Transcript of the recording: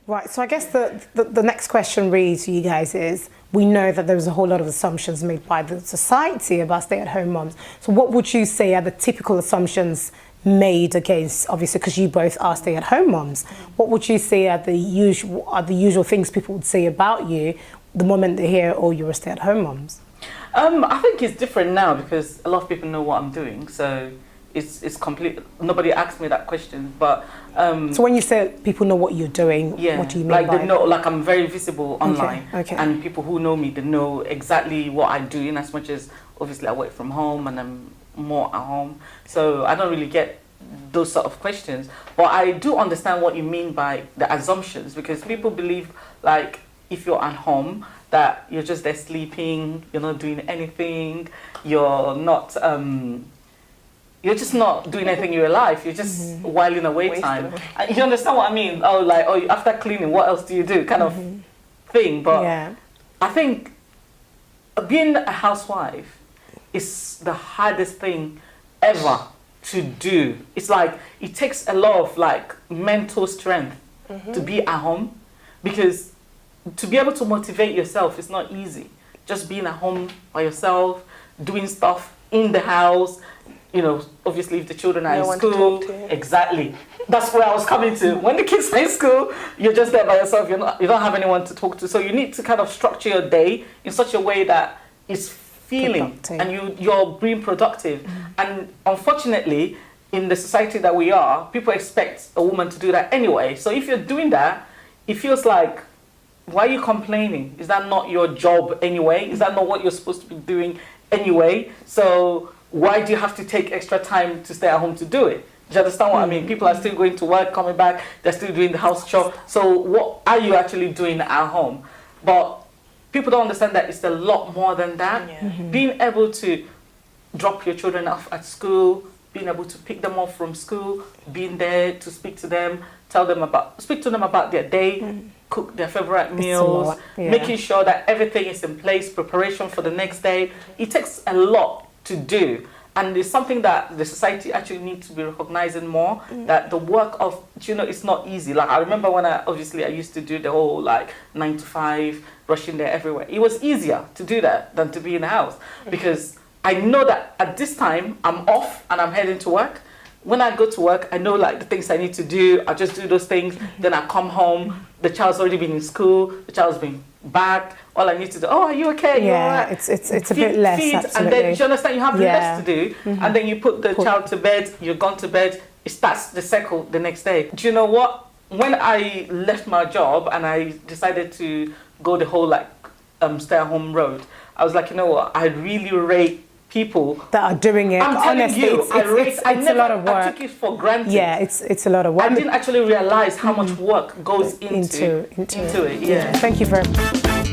Right, so I guess the next question really to you guys is, we know that there's a whole lot of assumptions made by the society about stay-at-home moms. So what would you say are the typical assumptions made against, obviously, because you both are stay-at-home moms, what would you say are the usual things people would say about you the moment they hear, oh, you're a stay-at-home moms? I think it's different now because a lot of people know what I'm doing, so it's complete. Nobody asked me that question, but so when you say people know what you're doing, yeah, what do you mean like by they know, like I'm very visible online, okay. and people who know me, they know exactly what I do. In as much as obviously I work from home and I'm more at home, so I don't really get those sort of questions. But I do understand what you mean by the assumptions, because people believe like if you're at home that you're just there sleeping, you're not doing anything, you're not you're just not doing anything in your life, you're just whiling away time. You understand what I mean? Oh, like, oh, after cleaning, what else do you do, kind of thing. But yeah. I think being a housewife is the hardest thing ever to do. It's like, it takes a lot of like mental strength to be at home, because to be able to motivate yourself is not easy. Just being at home by yourself, doing stuff in the house, you know, obviously if the children are in school, exactly. That's where I was coming to. When the kids are in school, you're just there by yourself. You don't have anyone to talk to. So you need to kind of structure your day in such a way that it's feeling and you're being productive. And unfortunately, in the society that we are, people expect a woman to do that anyway. So if you're doing that, it feels like, why are you complaining? Is that not your job anyway? Is that not what you're supposed to be doing anyway? So why do you have to take extra time to stay at home to do it? Do you understand what I mean? People are still going to work, coming back, they're still doing the house chore. So what are you actually doing at home? But people don't understand that it's a lot more than that. Yeah. Being able to drop your children off at school, being able to pick them up from school, being there to speak to them, speak to them about their day, cook their favorite meals, making sure that everything is in place, preparation for the next day. It takes a lot to do, and it's something that the society actually needs to be recognizing more, that the work of, you know, it's not easy. Like I remember when I used to do the whole like 9 to 5, rushing there everywhere. It was easier to do that than to be in the house, because I know that at this time I'm off and I'm heading to work. When I go to work, I know like the things I need to do. I just do those things. Then I come home. The child's already been in school. The child's been back. All I need to do, oh, are you okay? Yeah, it's a bit less, absolutely. And then, do you understand? You have less to do. And then you put the child to bed. You're gone to bed. It starts the cycle the next day. Do you know what? When I left my job and I decided to go the whole like stay-at-home road, I was like, you know what? I really rate people that are doing it. I'm telling honestly, you, it's a lot of work. I took it for granted. Yeah, it's a lot of work. I didn't actually realize how much work goes into it. Yeah. Thank you very much.